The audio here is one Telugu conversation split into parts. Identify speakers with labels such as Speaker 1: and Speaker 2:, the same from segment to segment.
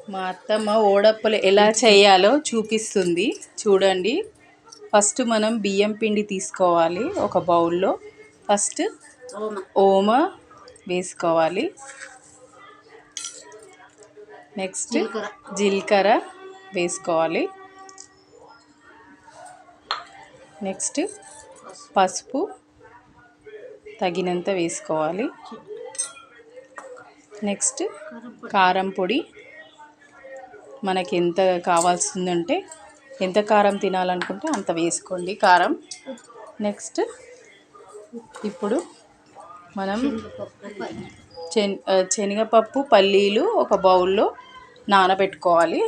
Speaker 1: మా అత్తమ్మ ఓడప్పలు ఎలా చేయాలో చూపిస్తుంది చూడండి. ఫస్ట్ మనం బియ్యం పిండి తీసుకోవాలి. ఒక బౌల్లో ఫస్ట్ ఓమ వేసుకోవాలి. నెక్స్ట్ జీలకర్ర వేసుకోవాలి. నెక్స్ట్ పసుపు తగినంత వేసుకోవాలి. నెక్స్ట్ కారం పొడి మనకి ఎంత కావాల్సిందంటే, ఎంత కారం తినాలనుకుంటే అంత వేసుకోండి కారం. నెక్స్ట్ ఇప్పుడు మనం శనగపప్పు పల్లీలు ఒక బౌల్లో నానబెట్టుకోవాలి.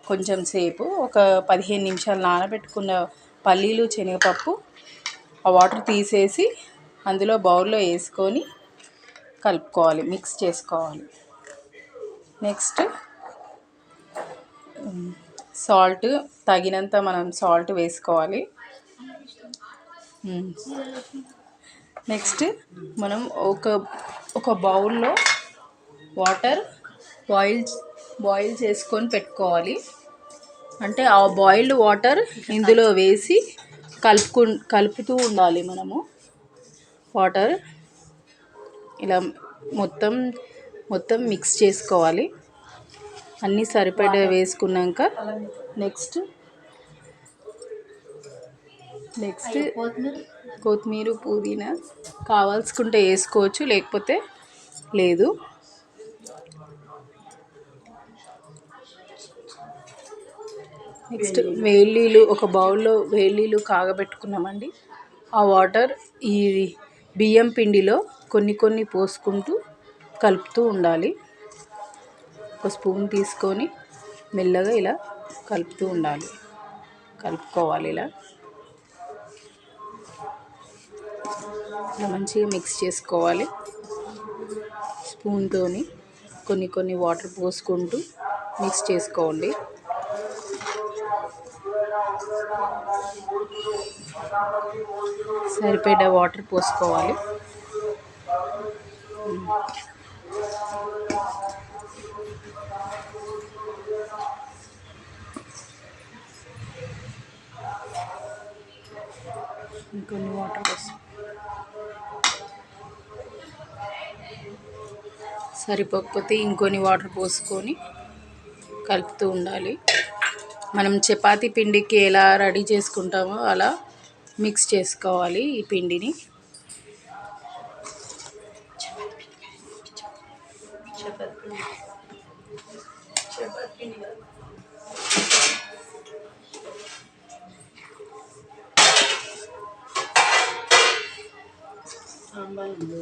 Speaker 1: కొంచెం సేపు ఒక 15 నిమిషాలు నానబెట్టుకున్న పల్లీలు శనగపప్పు ఆ వాటర్ తీసేసి అందులో బౌల్లో వేసుకొని కలుపుకోవాలి, మిక్స్ చేసుకోవాలి. నెక్స్ట్ సాల్ట్ తగినంత మనం సాల్ట్ వేసుకోవాలి. నెక్స్ట్ మనం ఒక బౌల్లో వాటర్ బాయిల్ చేసుకొని పెట్టుకోవాలి. అంటే ఆ బాయిల్డ్ వాటర్ ఇందులో వేసి కలుపుతూ ఉండాలి. మనము వాటర్ ఇలా మొత్తం మిక్స్ చేసుకోవాలి. అన్నీ సరిపడా వేసుకున్నాక నెక్స్ట్ కొత్తిమీర పుదీనా కావాల్సుకుంటే వేసుకోవచ్చు, లేకపోతే లేదు. నెక్స్ట్ వేడినీళ్ళు ఒక బౌల్లో వేడినీళ్ళు కాగబెట్టుకున్నామండి. ఆ వాటర్ ఈ బియ్యం పిండిలో కొన్ని పోసుకుంటూ కలుపుతూ ఉండాలి. ఒక స్పూన్ తీసుకొని మెల్లగా ఇలా కలుపుతూ ఉండాలి. కలుపుకోవాలి. ఇలా మంచిగా మిక్స్ చేసుకోవాలి. స్పూన్తోని కొన్ని వాటర్ పోసుకుంటూ మిక్స్ చేసుకోండి. సరిపడా వాటర్ పోసుకోవాలి. ఇంకొన్ని వాటర్ పోసి సరిపోకపోతే ఇంకొన్ని వాటర్ పోసుకొని కలుపుతూ ఉండాలి. మనం చపాతీ పిండికి ఎలా రెడీ చేసుకుంటామో అలా మిక్స్ చేసుకోవాలి ఈ పిండిని.